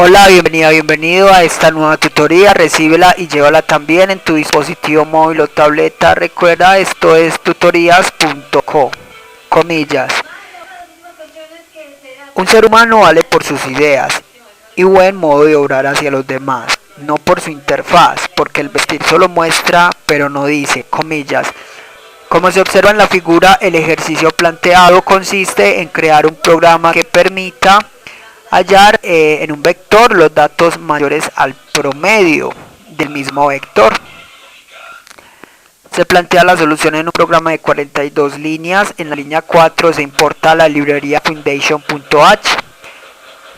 Hola, bienvenido a esta nueva tutoría. Recíbela y llévala también en tu dispositivo móvil o tableta. Recuerda, esto es tutorías.co, comillas. Un ser humano vale por sus ideas y buen modo de obrar hacia los demás, no por su interfaz, porque el vestir solo muestra, pero no dice, comillas. Como se observa en la figura, el ejercicio planteado consiste en crear un programa que permita hallar en un vector los datos mayores al promedio del mismo vector. Se plantea la solución en un programa de 42 líneas. En la línea 4 se importa la librería foundation.h.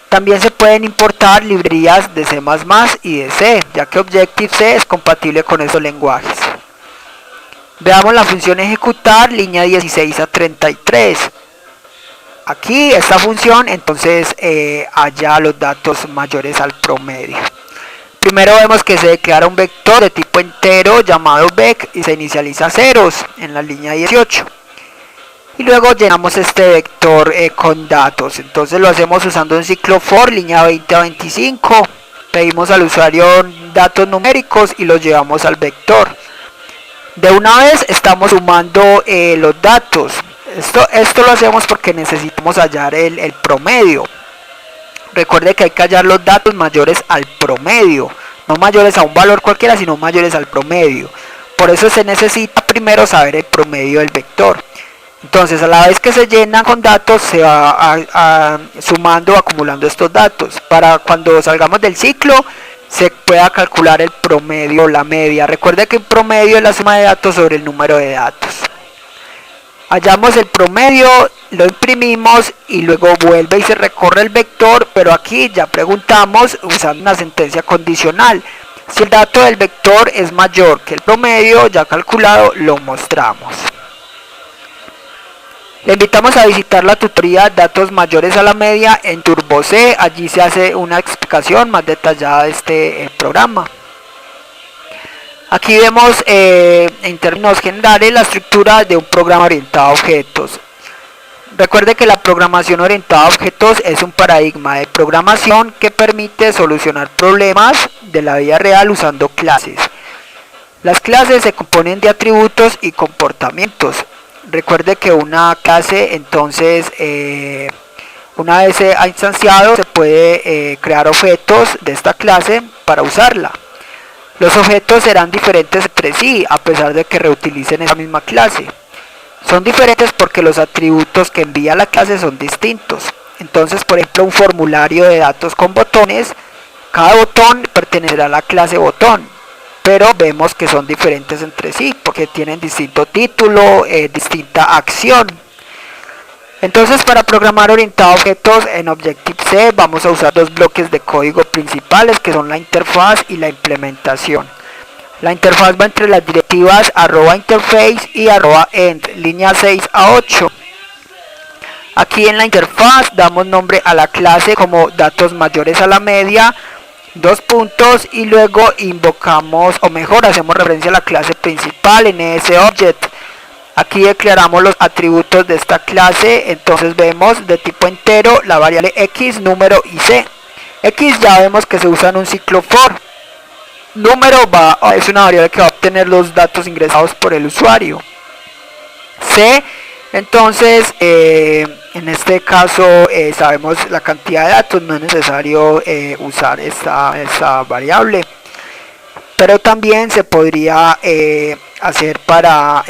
También se pueden importar librerías de C++ y de C, ya que Objective-C es compatible con esos lenguajes. Veamos la función ejecutar, línea 16 a 33. Aquí esta función entonces halla los datos mayores al promedio. Primero vemos que se declara un vector de tipo entero llamado vec y se inicializa ceros en la línea 18. Y luego llenamos este vector con datos. Entonces lo hacemos usando un ciclo for, línea 20 a 25. Pedimos al usuario datos numéricos y los llevamos al vector. De una vez estamos sumando los datos. Esto lo hacemos porque necesitamos hallar el promedio. Recuerde que hay que hallar los datos mayores al promedio, no mayores a un valor cualquiera, sino mayores al promedio. Por eso se necesita primero saber el promedio del vector. Entonces, a la vez que se llenan con datos, se va sumando o acumulando estos datos. Para cuando salgamos del ciclo, se pueda calcular el promedio o la media. Recuerde que el promedio es la suma de datos sobre el número de datos. Hallamos el promedio, lo imprimimos y luego vuelve y se recorre el vector, pero aquí ya preguntamos usando una sentencia condicional. Si el dato del vector es mayor que el promedio ya calculado, lo mostramos. Le invitamos a visitar la tutoría Datos mayores a la media en TurboC. Allí se hace una explicación más detallada de este programa. Aquí vemos en términos generales la estructura de un programa orientado a objetos. Recuerde que la programación orientada a objetos es un paradigma de programación que permite solucionar problemas de la vida real usando clases. Las clases se componen de atributos y comportamientos. Recuerde que una clase, entonces, una vez se ha instanciado, se puede crear objetos de esta clase para usarla. Los objetos serán diferentes entre sí, a pesar de que reutilicen esa misma clase. Son diferentes porque los atributos que envía la clase son distintos. Entonces, por ejemplo, un formulario de datos con botones, cada botón pertenecerá a la clase botón, pero vemos que son diferentes entre sí, porque tienen distinto título, distinta acción. Entonces, para programar orientado a objetos en Objective-C vamos a usar dos bloques de código principales que son la interfaz y la implementación. La interfaz va entre las directivas @interface y @end, línea 6 a 8. Aquí en la interfaz damos nombre a la clase como datos mayores a la media, dos puntos, y luego invocamos, o mejor, hacemos referencia a la clase principal en ese object. Aquí declaramos los atributos de esta clase. Entonces vemos de tipo entero la variable x, número y c. X ya vemos que se usa en un ciclo for. Número es una variable que va a obtener los datos ingresados por el usuario. C, entonces en este caso sabemos la cantidad de datos, no es necesario usar esta variable. Pero también se podría hacer para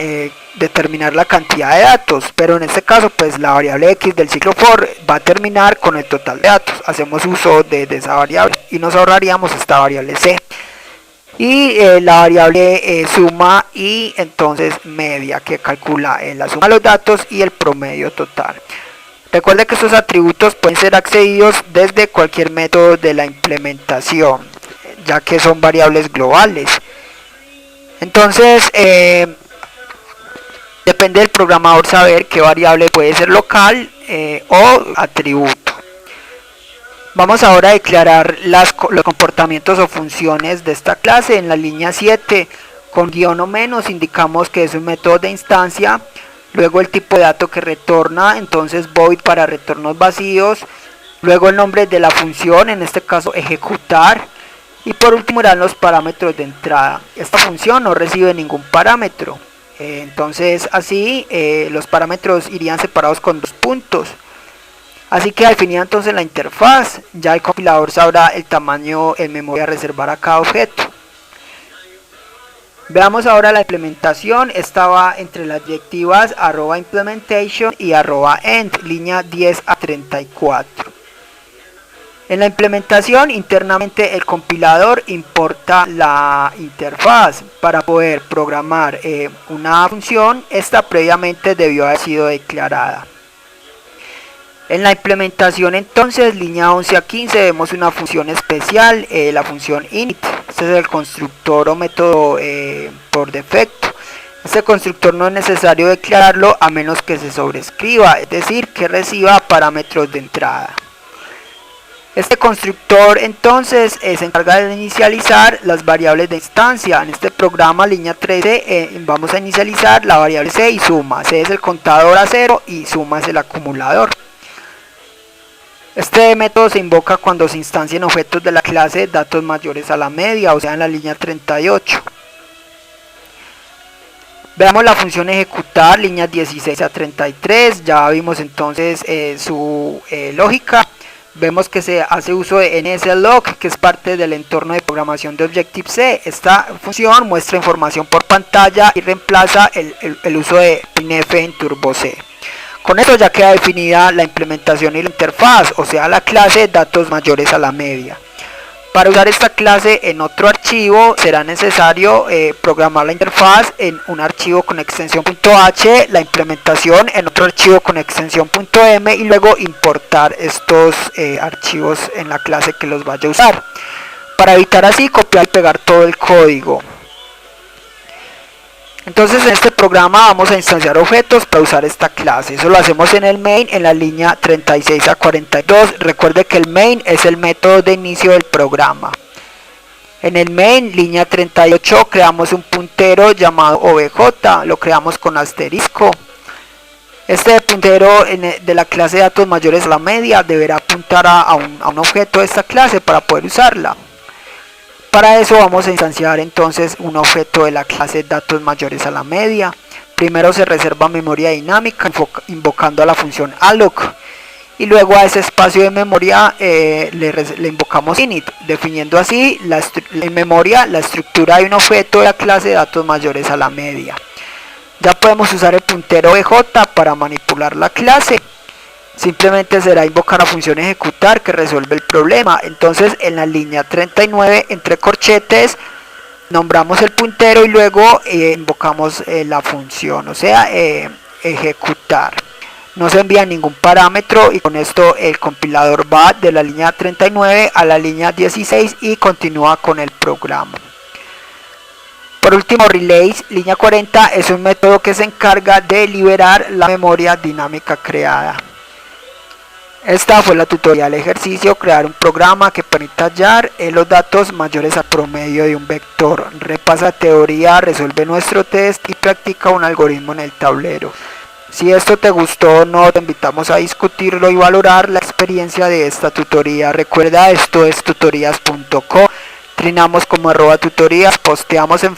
determinar la cantidad de datos, pero en este caso pues la variable x del ciclo for va a terminar con el total de datos. Hacemos uso de esa variable y nos ahorraríamos esta variable c. Y la variable suma y entonces media, que calcula la suma de los datos y el promedio total. Recuerde que estos atributos pueden ser accedidos desde cualquier método de la implementación, ya que son variables globales. Entonces depende del programador saber qué variable puede ser local o atributo. Vamos ahora a declarar los comportamientos o funciones de esta clase. En la línea 7, con guión o menos, indicamos que es un método de instancia. Luego el tipo de dato que retorna, entonces void para retornos vacíos. luego el nombre de la función, en este caso ejecutar, y por último irán los parámetros de entrada. Esta función no recibe ningún parámetro, entonces así los parámetros irían separados con 2 puntos. Así que definida entonces la interfaz, ya el compilador sabrá el tamaño en memoria a reservar a cada objeto. Veamos ahora la implementación. Estaba entre las directivas @implementation y @end, línea 10 a 34. En la implementación, internamente el compilador importa la interfaz. Para poder programar una función, esta previamente debió haber sido declarada. En la implementación entonces, línea 11 a 15, vemos una función especial, la función init. Este es el constructor o método por defecto. Este constructor no es necesario declararlo a menos que se sobrescriba, es decir, que reciba parámetros de entrada. Este constructor entonces se encarga de inicializar las variables de instancia. En este programa, línea 13, vamos a inicializar la variable c y suma. C es el contador a 0 y suma es el acumulador. Este método se invoca cuando se instancien objetos de la clase datos mayores a la media, o sea en la línea 38. Veamos la función ejecutar, líneas 16 a 33, ya vimos entonces su lógica. Vemos que se hace uso de NSLog, que es parte del entorno de programación de Objective-C. Esta función muestra información por pantalla y reemplaza el uso de printf en Turbo-C. Con esto ya queda definida la implementación y la interfaz, o sea la clase datos mayores a la media. Para usar esta clase en otro archivo será necesario programar la interfaz en un archivo con extensión .h, la implementación en otro archivo con extensión .m y luego importar estos archivos en la clase que los vaya a usar. Para evitar así copiar y pegar todo el código. Entonces en este programa vamos a instanciar objetos para usar esta clase. Eso lo hacemos en el main en la línea 36 a 42. Recuerde que el main es el método de inicio del programa. En el main, línea 38, creamos un puntero llamado obj. Lo creamos con asterisco. Este puntero de la clase de datos mayores a la media deberá apuntar a un objeto de esta clase para poder usarla. Para eso vamos a instanciar entonces un objeto de la clase datos mayores a la media. Primero se reserva memoria dinámica invocando a la función alloc y luego a ese espacio de memoria le invocamos init, definiendo así en memoria la estructura de un objeto de la clase datos mayores a la media. Ya podemos usar el puntero obj para manipular la clase. Simplemente será invocar la función ejecutar que resuelve el problema. Entonces en la línea 39 entre corchetes nombramos el puntero y luego invocamos la función, o sea ejecutar. No se envía ningún parámetro y con esto el compilador va de la línea 39 a la línea 16 y continúa con el programa. Por último, relays, línea 40, es un método que se encarga de liberar la memoria dinámica creada. Esta fue la tutorial ejercicio, crear un programa que permita hallar los datos mayores a promedio de un vector. Repasa teoría, resuelve nuestro test y practica un algoritmo en el tablero. Si esto te gustó o no, te invitamos a discutirlo y valorar la experiencia de esta tutoría. Recuerda, esto es tutorías.co, trinamos como @tutorías, posteamos en